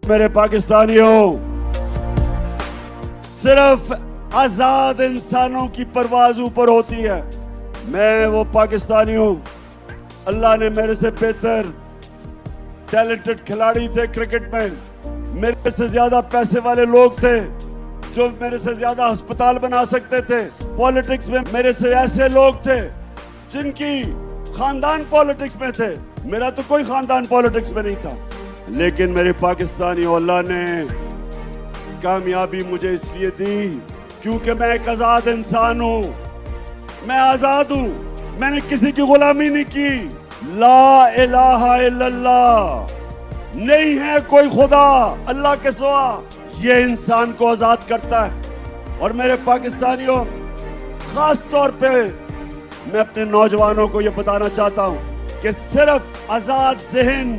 میرے پاکستانیوں، صرف آزاد انسانوں کی پرواز اوپر ہوتی ہے۔ میں وہ پاکستانی ہوں، اللہ نے میرے سے بہتر ٹیلنٹڈ کھلاڑی تھے کرکٹ میں، میرے سے زیادہ پیسے والے لوگ تھے جو میرے سے زیادہ ہسپتال بنا سکتے تھے۔ پالیٹکس میں میرے سے ایسے لوگ تھے جن کی خاندان پالیٹکس میں تھے، میرا تو کوئی خاندان پالیٹکس میں نہیں تھا، لیکن میرے پاکستانیوں، اللہ نے کامیابی مجھے اس لیے دی کیونکہ میں ایک آزاد انسان ہوں، میں آزاد ہوں، میں نے کسی کی غلامی نہیں کی۔ لا الہ الا اللہ، نہیں ہے کوئی خدا اللہ کے سوا، یہ انسان کو آزاد کرتا ہے۔ اور میرے پاکستانیوں، خاص طور پہ میں اپنے نوجوانوں کو یہ بتانا چاہتا ہوں کہ صرف آزاد ذہن